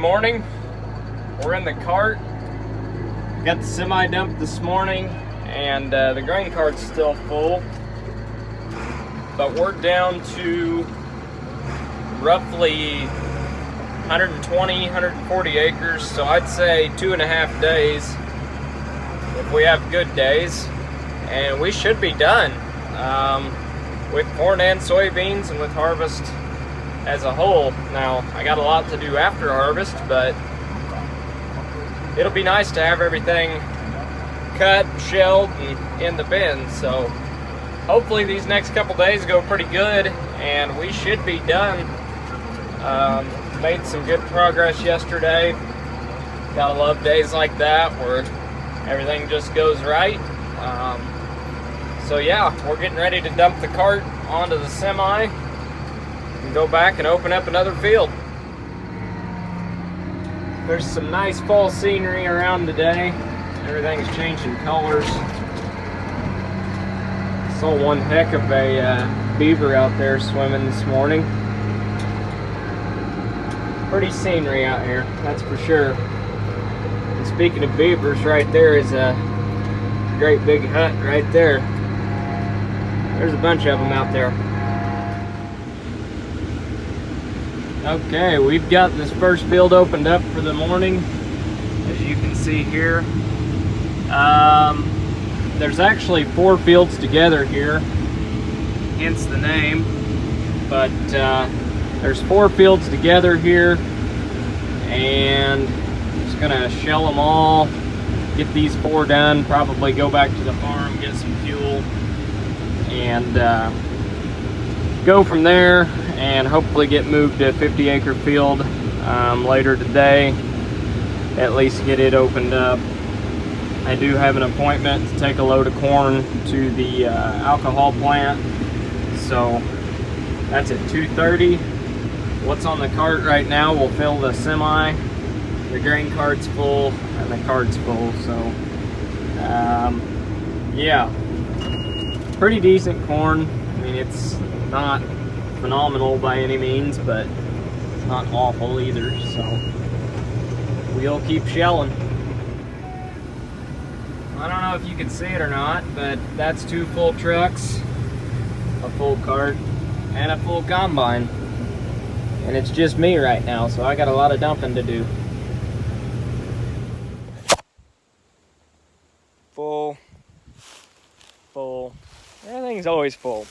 morning. We're in the cart. Got the semi dumped this morning, and the grain cart's still full. But we're down to roughly 120, 140 acres, so I'd say 2.5 days if we have good days, and we should be done with corn and soybeans and with harvest as a whole. Now, I got a lot to do after harvest, but it'll be nice to have everything cut, shelled, and in the bin. So hopefully these next couple days go pretty good, and we should be done. Made some good progress yesterday. Gotta love days like that where everything just goes right. So yeah, we're getting ready to dump the cart onto the semi and go back and open up another field. There's some nice fall scenery around today. Everything's changing colors. Saw one heck of a beaver out there swimming this morning. Pretty scenery out here, that's for sure. And speaking of beavers, right there is a great big hut right there. There's a bunch of them out there. Okay, we've got this first field opened up for the morning, as you can see here. There's actually 4 fields together here, hence the name, but there's 4 fields together here, and just gonna shell them all, get these 4 done, probably go back to the farm, get some fuel, and go from there, and hopefully get moved to a 50-acre field later today, at least get it opened up. I do have an appointment to take a load of corn to the alcohol plant, so that's at 2:30. What's on the cart right now will fill the semi. The grain cart's full and the cart's full, so yeah, pretty decent corn. I mean, it's not phenomenal by any means, but it's not awful either, so we'll keep shelling. I don't know if you can see it or not, but that's 2 full trucks, a full cart, and a full combine. And it's just me right now, so I got a lot of dumping to do. Full. Everything's always full,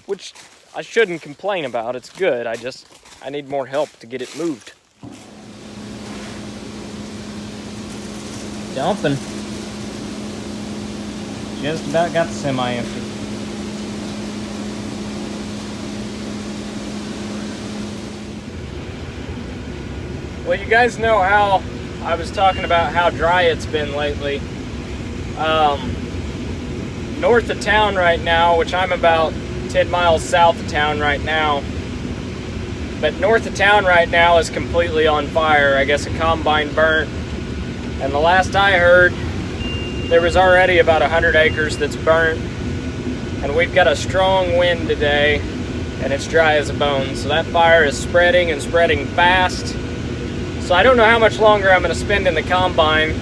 which I shouldn't complain about. It's good. I need more help to get it moved. Dumping. Just about got the semi empty. Well, you guys know how I was talking about how dry it's been lately. North of town right now, which I'm about 10 miles south of town right now, but north of town right now is completely on fire. I guess a combine burnt, and the last I heard, there was already about 100 acres that's burnt, and we've got a strong wind today, and it's dry as a bone. So that fire is spreading and spreading fast. So I don't know how much longer I'm going to spend in the combine.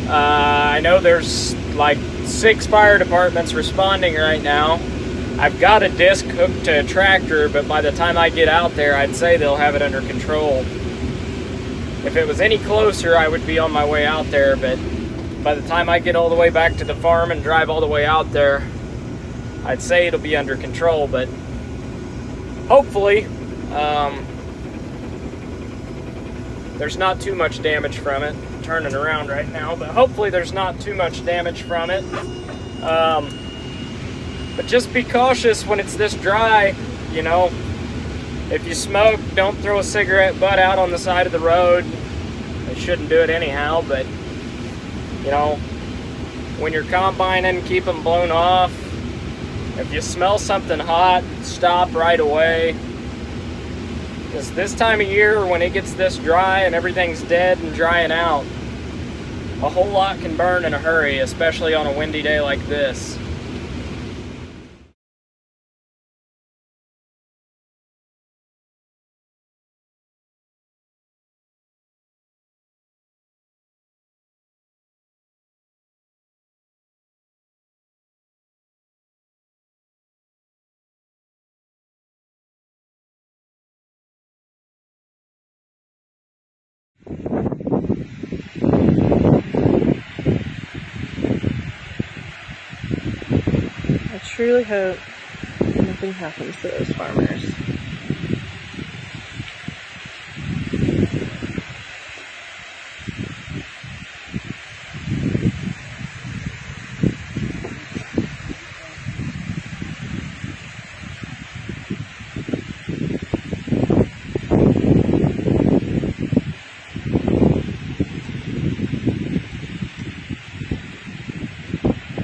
I know there's like 6 fire departments responding right now. I've got a disc hooked to a tractor, but by the time I get out there, I'd say they'll have it under control. If it was any closer, I would be on my way out there, but by the time I get all the way back to the farm and drive all the way out there, I'd say it'll be under control. But hopefully there's not too much damage from it. I'm turning around right now, but hopefully there's not too much damage from it. But just be cautious when it's this dry. You know, if you smoke, don't throw a cigarette butt out on the side of the road. They shouldn't do it anyhow, but you know, when you're combining, keep them blown off. If you smell something hot, stop right away. Because this time of year, when it gets this dry and everything's dead and drying out, a whole lot can burn in a hurry, especially on a windy day like this. truly hope nothing happens to those farmers.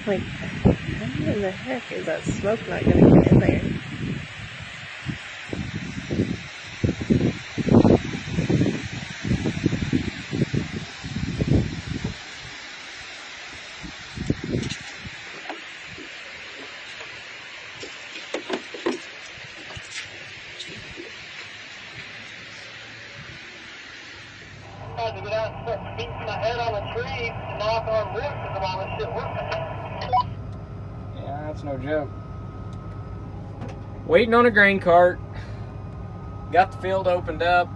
Like, how in the heck is that smoke not gonna get in there? I had to get out and start beating my head on a tree and knock on wood because of all this shit working. Yeah, that's no joke. Waiting on a grain cart. Got the field opened up.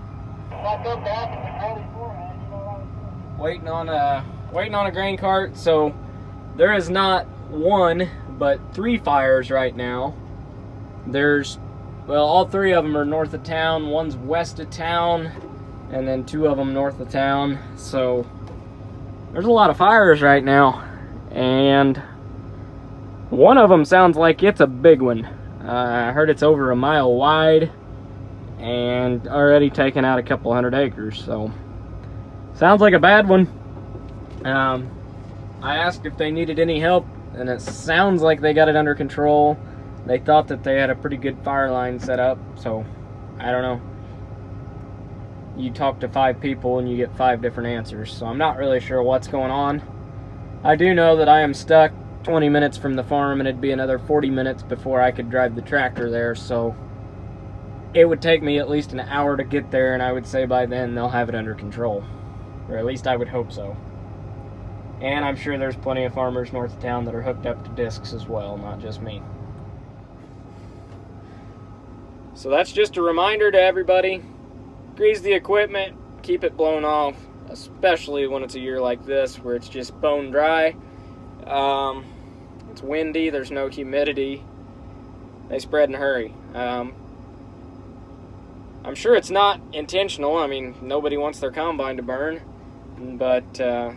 I come back and the county's forehead, you know what I was doing. Waiting on a grain cart. So there is not one, but 3 fires right now. There's, well, all 3 of them are north of town. One's west of town, and then 2 of them north of town. So there's a lot of fires right now, and one of them sounds like it's a big one. I heard it's over 1 mile wide and already taken out a couple hundred acres, so sounds like a bad one. I asked if they needed any help, and it sounds like they got it under control. They thought that they had a pretty good fire line set up, so I don't know. You talk to 5 people and you get 5 different answers, so I'm not really sure what's going on. I do know that I am stuck 20 minutes from the farm, and it'd be another 40 minutes before I could drive the tractor there, so it would take me at least an hour to get there, and I would say by then they'll have it under control, or at least I would hope so. And I'm sure there's plenty of farmers north of town that are hooked up to discs as well, not just me. So that's just a reminder to everybody: grease the equipment, keep it blown off, especially when it's a year like this where it's just bone dry. It's windy, there's no humidity, they spread in a hurry. I'm sure it's not intentional. I mean, nobody wants their combine to burn, but you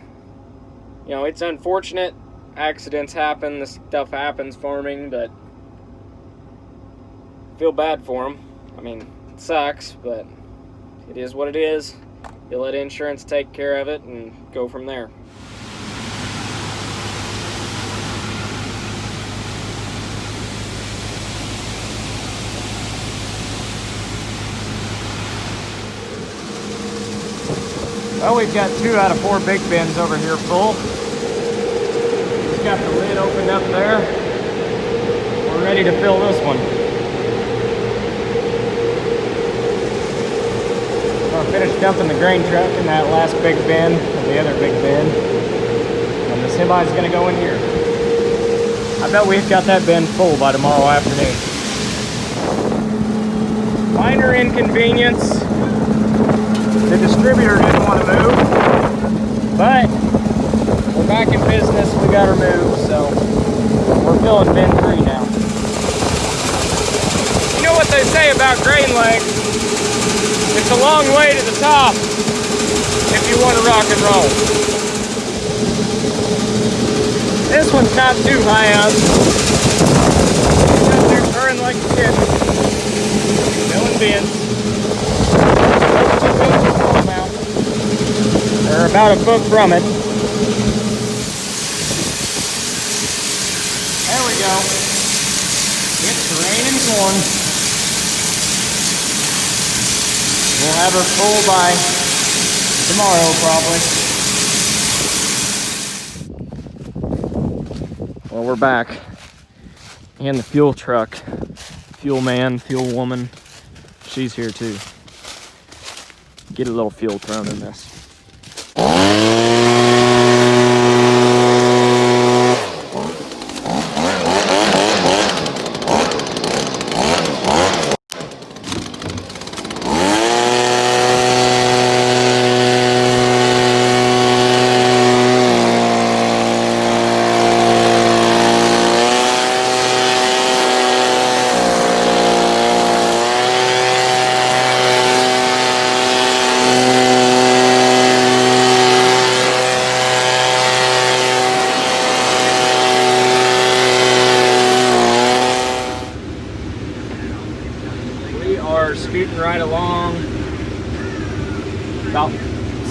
know, it's unfortunate. Accidents happen, this stuff happens farming, but I feel bad for them. I mean, it sucks, but it is what it is. You let insurance take care of it and go from there. Well, we've got 2 out of 4 big bins over here full. Just got the lid opened up there. We're ready to fill this one. I'll finish dumping the grain truck in that last big bin, or the other big bin, and the semi's going to go in here. I bet we've got that bin full by tomorrow afternoon. Minor inconvenience. The distributor didn't want to move, but we're back in business. We got her moved, so we're filling bin 3 now. You know what they say about grain legs? It's a long way to the top if you want to rock and roll. This one's not too high up. They're purring like a kid. Filling bins. They're about a foot from it. There we go. It's raining corn. We'll have her full by tomorrow, probably. Well, we're back. And the fuel truck. Fuel man, fuel woman. She's here too. Get a little fuel thrown in this.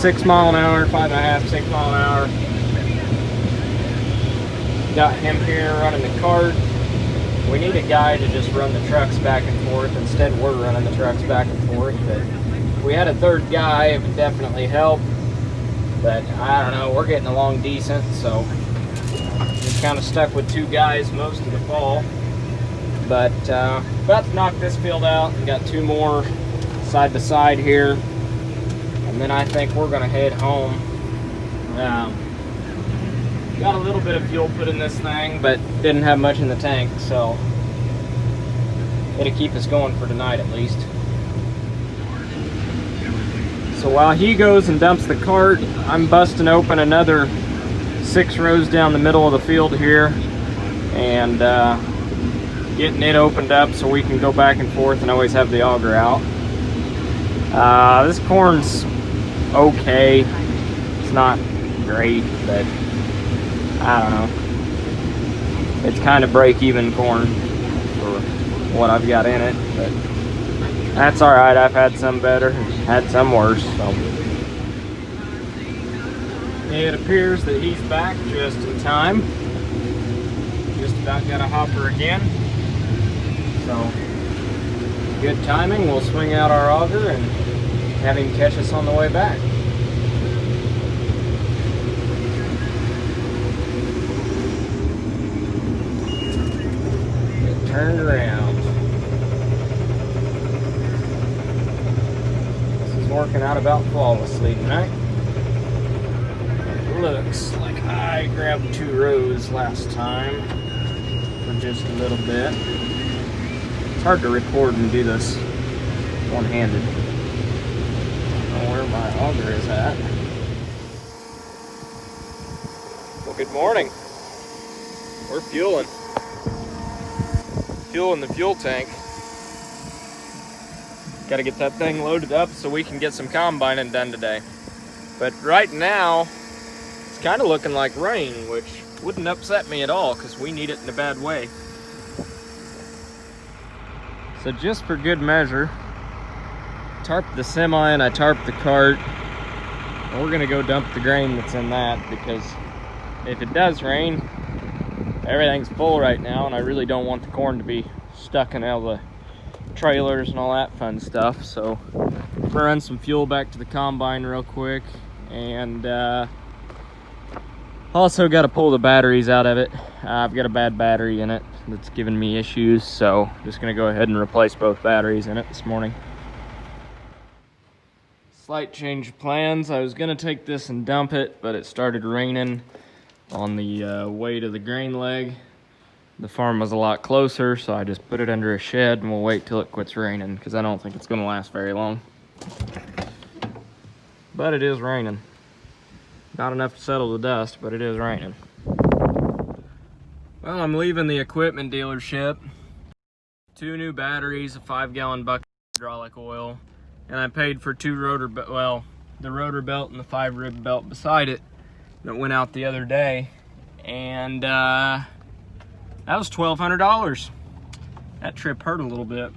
6 mile an hour, 5.5, 6 mile an hour. Got him here running the cart. We need a guy to just run the trucks back and forth. Instead, we're running the trucks back and forth. But if we had a third guy, it would definitely help. But I don't know, we're getting along decent, so just kind of stuck with 2 guys most of the fall. But about to knock this field out and got 2 more side to side here. And then I think we're gonna head home. Got a little bit of fuel put in this thing, but didn't have much in the tank, so it'll keep us going for tonight at least. So while he goes and dumps the cart, I'm busting open another 6 rows down the middle of the field here and getting it opened up so we can go back and forth and always have the auger out. This corn's okay. It's not great, but I don't know. It's kind of break-even corn for what I've got in it, but that's all right. I've had some better, had some worse. So it appears that he's back just in time. Just about got a hopper again. So good timing. We'll swing out our auger and have him catch us on the way back. Turned around. This is working out about flawlessly tonight. It looks like I grabbed 2 rows last time for just a little bit. It's hard to record and do this one-handed. I don't know where my auger is at. Well, good morning. We're fueling. Fuel in the fuel tank. Got to get that thing loaded up so we can get some combining done today. But right now, it's kind of looking like rain, which wouldn't upset me at all because we need it in a bad way. So just for good measure, tarped the semi and I tarped the cart. And we're gonna go dump the grain that's in that because if it does rain, everything's full right now, and I really don't want the corn to be stuck in all the trailers and all that fun stuff. So I'm gonna run some fuel back to the combine real quick, and also got to pull the batteries out of it. I've got a bad battery in it that's giving me issues, so just gonna go ahead and replace both batteries in it this morning. Slight change of plans. I was gonna take this and dump it, but it started raining on the way to the grain leg. The farm was a lot closer, so I just put it under a shed and we'll wait till it quits raining because I don't think it's gonna last very long. But it is raining. Not enough to settle the dust, but it is raining. Well, I'm leaving the equipment dealership. 2 new batteries, a 5-gallon bucket of hydraulic oil, and I paid for 2 rotor, well, the rotor belt and the 5-rib belt beside it that went out the other day, and that was $1,200. That trip hurt a little bit.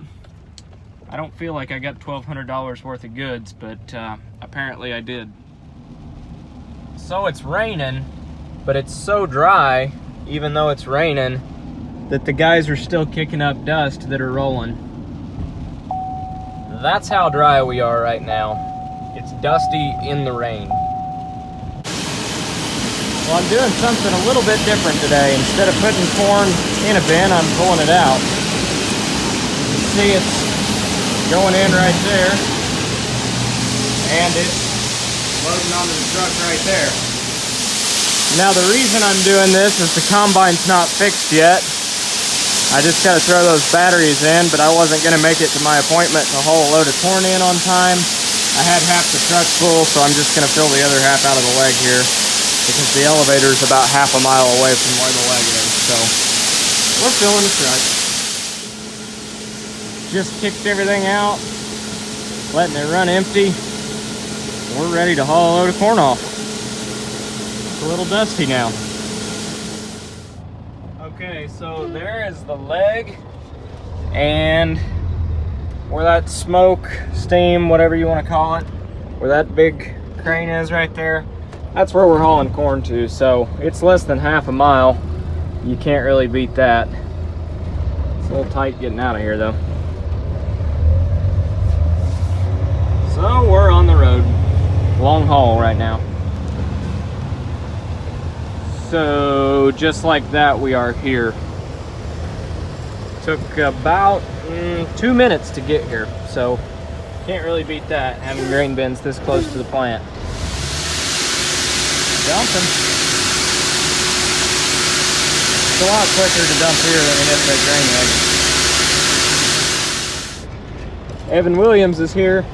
I don't feel like I got $1,200 worth of goods, but apparently I did. So it's raining, but it's so dry, even though it's raining, that the guys are still kicking up dust that are rolling. That's how dry we are right now. It's dusty in the rain. Well, I'm doing something a little bit different today. Instead of putting corn in a bin, I'm pulling it out. You can see it's going in right there, and it's loading onto the truck right there. Now the reason I'm doing this is the combine's not fixed yet. I just got to throw those batteries in, but I wasn't going to make it to my appointment to haul a load of corn in on time. I had half the truck full, so I'm just going to fill the other half out of the leg here, because the elevator is about half a mile away from where the leg is. So we're filling the truck. Just kicked everything out, letting it run empty. We're ready to haul a load of corn off. It's a little dusty now. Okay, so there is the leg, and where that smoke, steam, whatever you want to call it, where that big crane is right there, that's where we're hauling corn to. So it's less than half a mile. You can't really beat that. It's a little tight getting out of here though. So we're on the road. Long haul right now. So just like that, we are here. Took about 2 minutes to get here, so can't really beat that, having grain bins this close to the plant. Dumping. It's a lot quicker to dump here than it is at grain wagon. Evan Williams is here,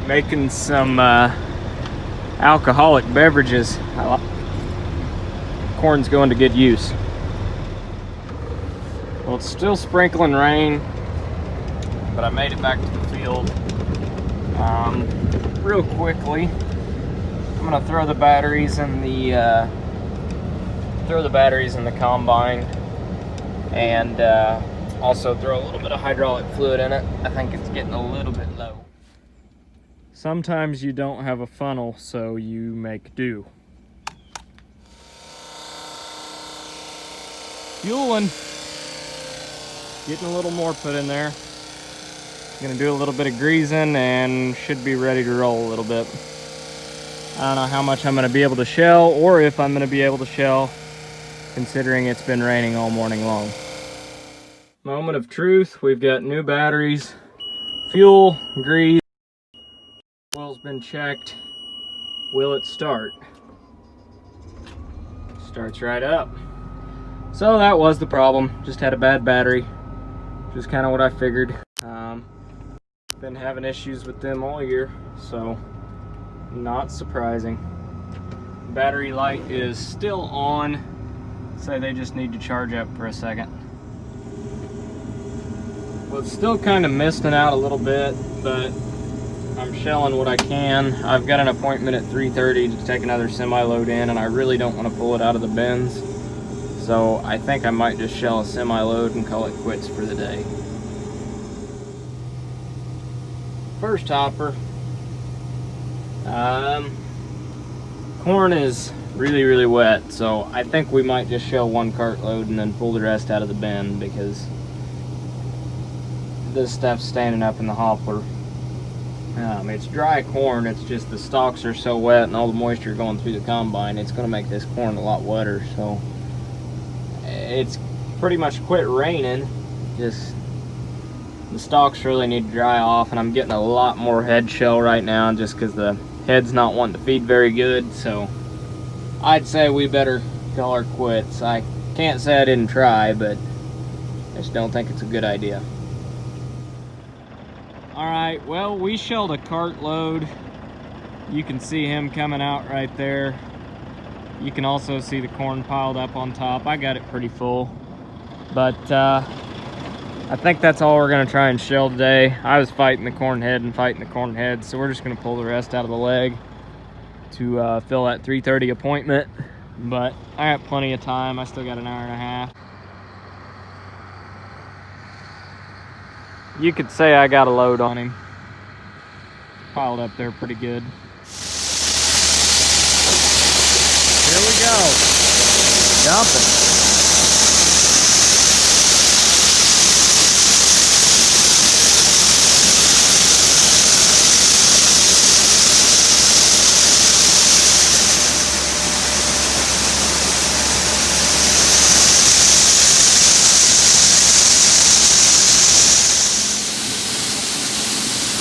making some alcoholic beverages. Corn's going to good use. Well, it's still sprinkling rain, but I made it back to the field real quickly. I'm gonna throw the batteries in the combine, and also throw a little bit of hydraulic fluid in it. I think it's getting a little bit low. Sometimes you don't have a funnel, so you make do. Fueling. Getting a little more put in there. Gonna do a little bit of greasing and should be ready to roll a little bit. I don't know how much I'm gonna be able to shell, or if I'm gonna be able to shell, considering it's been raining all morning long. Moment of truth. We've got new batteries, fuel, grease. Oil's been checked. Will it start? Starts right up. So that was the problem. Just had a bad battery, which is kind of what I figured. Been having issues with them all year, so not surprising. Battery light is still on, so they just need to charge up for a second. Well, it's still kind of misting out a little bit, but I'm shelling what I can. I've got an appointment at 3:30 to take another semi-load in, and I really don't want to pull it out of the bins. So I think I might just shell a semi-load and call it quits for the day. First hopper. Corn is really wet, so I think we might just shell one cartload and then pull the rest out of the bin, because this stuff's standing up in the hopper. It's dry corn, it's just the stalks are so wet and all the moisture going through the combine, it's going to make this corn a lot wetter. So it's pretty much quit raining, just the stalks really need to dry off, and I'm getting a lot more head shell right now just because the head's not wanting to feed very good. So I'd say we better call our quits. I can't say I didn't try, but I just don't think it's a good idea. Alright, well, we shelled a cartload. You can see him coming out right there. You can also see the corn piled up on top. I got it pretty full, but I think that's all we're gonna try and shell today. I was fighting the corn head and fighting the corn head, so we're just gonna pull the rest out of the leg to fill that 3:30 appointment. But I got plenty of time. I still got an hour and a half. You could say I got a load on him. Piled up there pretty good. Here we go. Dumping.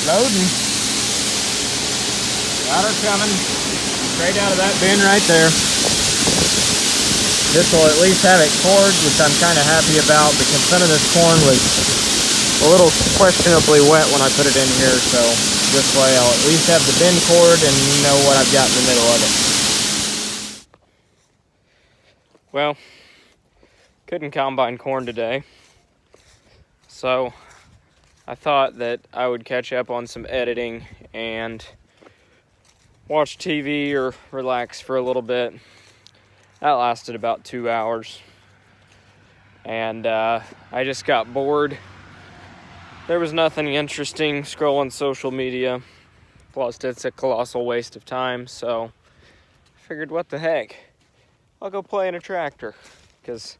Loading. Got her coming. Straight out of that bin right there. This will at least have it cored, which I'm kind of happy about, because some of this corn was a little questionably wet when I put it in here, so this way I'll at least have the bin cored and know what I've got in the middle of it. Well, couldn't combine corn today, so I thought that I would catch up on some editing and watch TV or relax for a little bit. That lasted about 2 hours. And I just got bored there was nothing interesting scrolling social media. Plus, it's a colossal waste of time, so I figured, what the heck? I'll go play in a tractor, because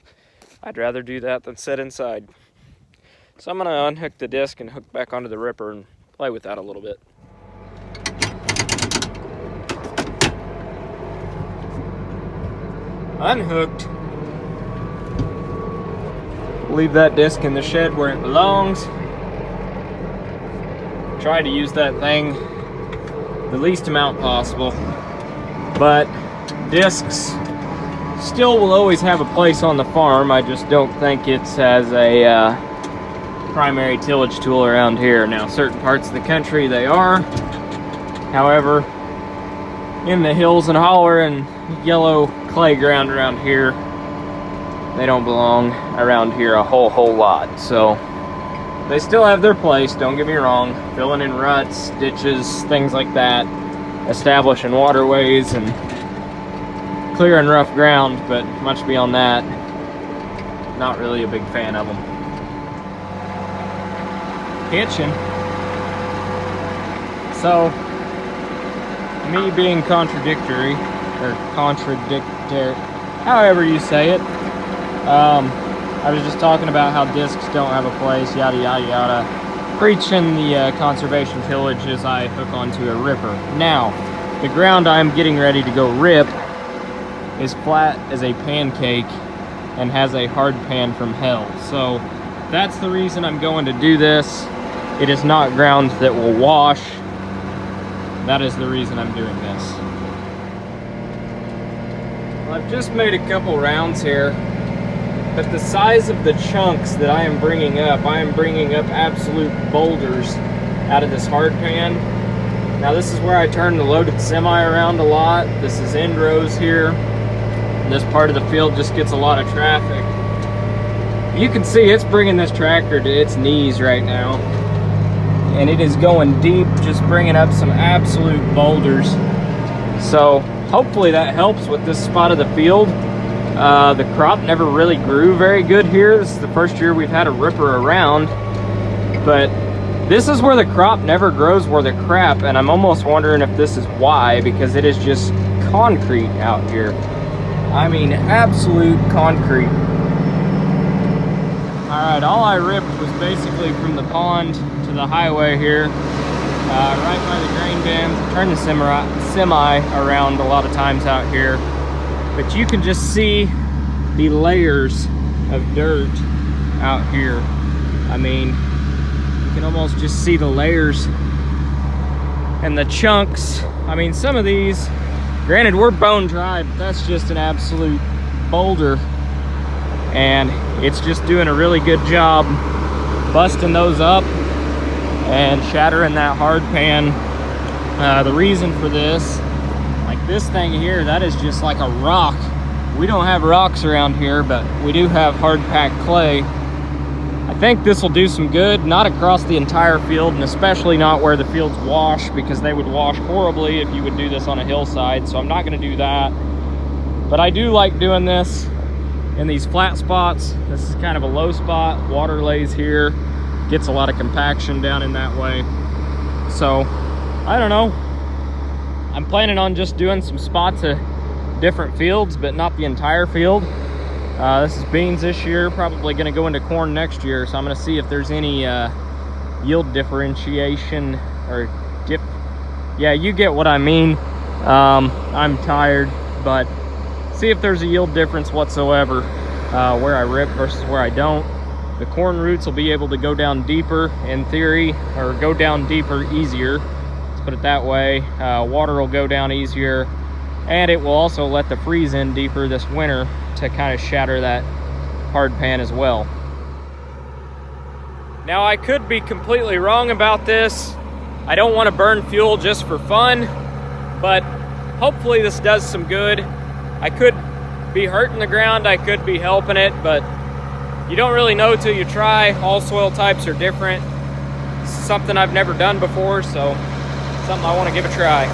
I'd rather do that than sit inside. So I'm gonna unhook the disc and hook back onto the ripper and play with that a little bit. Unhooked. Leave that disc in the shed where it belongs. Try to use that thing the least amount possible, but discs still will always have a place on the farm. I just don't think it's as a primary tillage tool around here. Now, certain parts of the country they are. However, in the hills and holler and yellow clay ground around here, they don't belong around here a whole lot. So they still have their place, don't get me wrong, filling in ruts, ditches, things like that, establishing waterways and clearing rough ground, but much beyond that, not really a big fan of them. Hitching. So, me being contradictory, however you say it, I was just talking about how discs don't have a place, yada yada yada, preaching the conservation tillage as I hook onto a ripper. Now, the ground I'm getting ready to go rip is flat as a pancake and has a hard pan from hell. So that's the reason I'm going to do this. It is not ground that will wash. That is the reason I'm doing this. Well, I've just made a couple rounds here, but the size of the chunks that I am bringing up absolute boulders out of this hard pan. Now this is where I turn the loaded semi around a lot. This is end rows here. This part of the field just gets a lot of traffic. You can see it's bringing this tractor to its knees right now. And it is going deep, just bringing up some absolute boulders. So hopefully that helps with this spot of the field. The crop never really grew very good here. This is the first year we've had a ripper around, but this is where the crop never grows worth a crap, and I'm almost wondering if this is why, because it is just concrete out here. I mean, absolute concrete. Alright, all I ripped was basically from the pond to the highway here, right by the grain bins. I turn the semi around a lot of times out here, but you can just see the layers of dirt out here. I mean, you can almost just see the layers and the chunks. I mean, some of these, granted we're bone dry, but that's just an absolute boulder, and it's just doing a really good job busting those up and shattering that hard pan. The reason for this, like this thing here, that is just like a rock. We don't have rocks around here, but we do have hard packed clay. I think this will do some good, not across the entire field, and especially not where the fields wash, because they would wash horribly if you would do this on a hillside, so I'm not going to do that. But I do like doing this in these flat spots. This is kind of a low spot. Water lays here, gets a lot of compaction down in that way. So, I don't know. I'm planning on just doing some spots of different fields, but not the entire field. This is beans this year, probably going to go into corn next year, so I'm going to see if there's any yield differentiation, or yeah, you get what I mean. I'm tired, but see if there's a yield difference whatsoever where I rip versus where I don't. The corn roots will be able to go down deeper in theory, or go down deeper easier, let's put it that way. Water will go down easier, and it will also let the freeze in deeper this winter to kind of shatter that hard pan as well. Now, I could be completely wrong about this. I don't want to burn fuel just for fun, but hopefully this does some good. I could be hurting the ground, I could be helping it, but you don't really know till you try. All soil types are different. It's something I've never done before, so something I want to give a try.